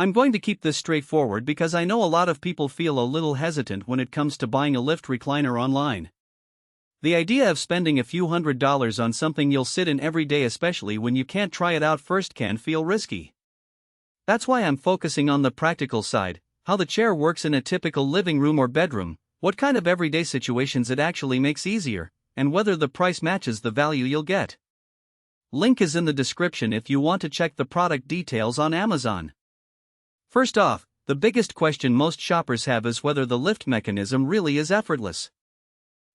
I'm going to keep this straightforward because I know a lot of people feel a little hesitant when it comes to buying a lift recliner online. The idea of spending a few $100s on something you'll sit in every day, especially when you can't try it out first, can feel risky. That's why I'm focusing on the practical side, how the chair works in a typical living room or bedroom, what kind of everyday situations it actually makes easier, and whether the price matches the value you'll get. Link is in the description if you want to check the product details on Amazon. First off, the biggest question most shoppers have is whether the lift mechanism really is effortless.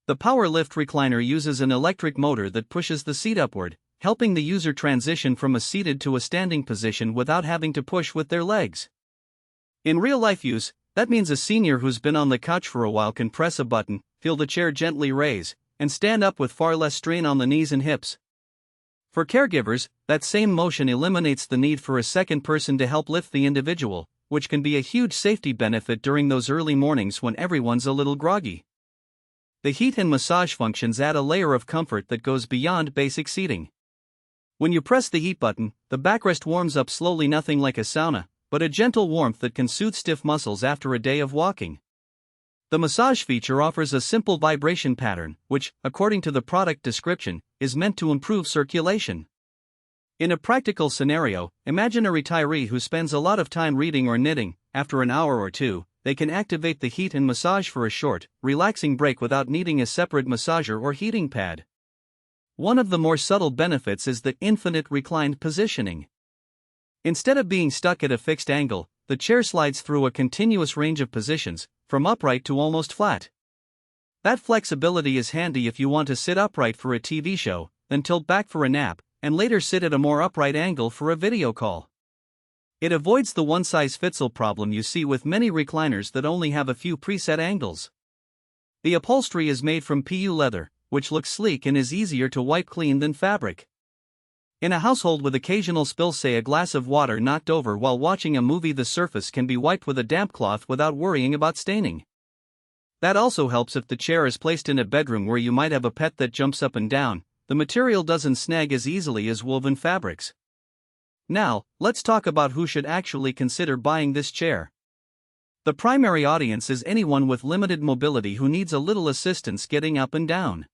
The power lift recliner uses an electric motor that pushes the seat upward, helping the user transition from a seated to a standing position without having to push with their legs. In real-life use, that means a senior who's been on the couch for a while can press a button, feel the chair gently raise, and stand up with far less strain on the knees and hips. For caregivers, that same motion eliminates the need for a second person to help lift the individual, which can be a huge safety benefit during those early mornings when everyone's a little groggy. The heat and massage functions add a layer of comfort that goes beyond basic seating. When you press the heat button, the backrest warms up slowly, nothing like a sauna, but a gentle warmth that can soothe stiff muscles after a day of walking. The massage feature offers a simple vibration pattern, which, according to the product description, is meant to improve circulation. In a practical scenario, imagine a retiree who spends a lot of time reading or knitting. After an hour or two, they can activate the heat and massage for a short, relaxing break without needing a separate massager or heating pad. One of the more subtle benefits is the infinite reclined positioning. Instead of being stuck at a fixed angle, the chair slides through a continuous range of positions, from upright to almost flat. That flexibility is handy if you want to sit upright for a TV show, then tilt back for a nap, and later sit at a more upright angle for a video call. It avoids the one-size-fits-all problem you see with many recliners that only have a few preset angles. The upholstery is made from PU leather, which looks sleek and is easier to wipe clean than fabric. In a household with occasional spills, say a glass of water knocked over while watching a movie, the surface can be wiped with a damp cloth without worrying about staining. That also helps if the chair is placed in a bedroom where you might have a pet that jumps up and down. The material doesn't snag as easily as woven fabrics. Now, let's talk about who should actually consider buying this chair. The primary audience is anyone with limited mobility who needs a little assistance getting up and down.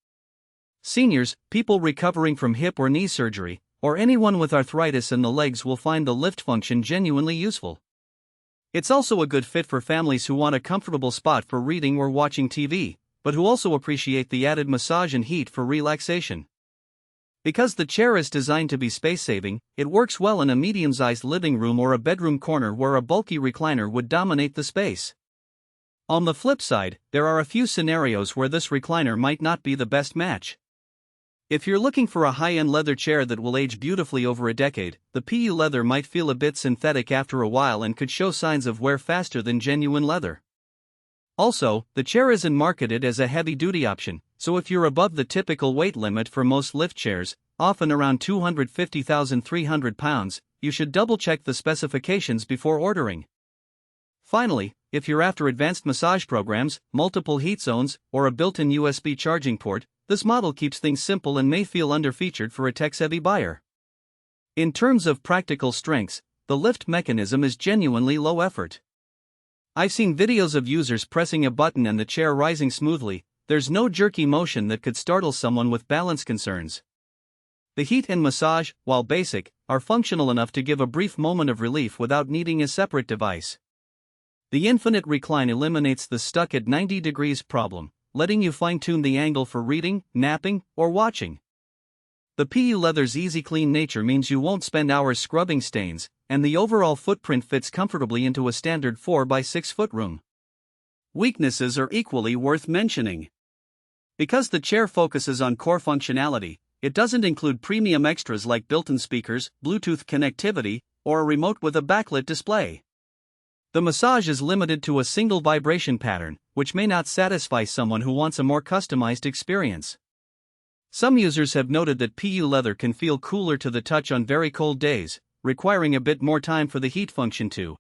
Seniors, people recovering from hip or knee surgery, or anyone with arthritis in the legs will find the lift function genuinely useful. It's also a good fit for families who want a comfortable spot for reading or watching TV, but who also appreciate the added massage and heat for relaxation. Because the chair is designed to be space-saving, it works well in a medium-sized living room or a bedroom corner where a bulky recliner would dominate the space. On the flip side, there are a few scenarios where this recliner might not be the best match. If you're looking for a high-end leather chair that will age beautifully over a decade, the PU leather might feel a bit synthetic after a while and could show signs of wear faster than genuine leather. Also, the chair isn't marketed as a heavy-duty option, so if you're above the typical weight limit for most lift chairs, often around 250,300 pounds, you should double-check the specifications before ordering. Finally, if you're after advanced massage programs, multiple heat zones, or a built-in USB charging port, this model keeps things simple and may feel underfeatured for a tech-savvy buyer. In terms of practical strengths, the lift mechanism is genuinely low effort. I've seen videos of users pressing a button and the chair rising smoothly. There's no jerky motion that could startle someone with balance concerns. The heat and massage, while basic, are functional enough to give a brief moment of relief without needing a separate device. The infinite recline eliminates the stuck at 90 degrees problem, letting you fine-tune the angle for reading, napping, or watching. The PU leather's easy clean nature means you won't spend hours scrubbing stains, and the overall footprint fits comfortably into a standard 4x6 foot room. Weaknesses are equally worth mentioning. Because the chair focuses on core functionality, it doesn't include premium extras like built-in speakers, Bluetooth connectivity, or a remote with a backlit display. The massage is limited to a single vibration pattern, which may not satisfy someone who wants a more customized experience. Some users have noted that PU leather can feel cooler to the touch on very cold days, requiring a bit more time for the heat function to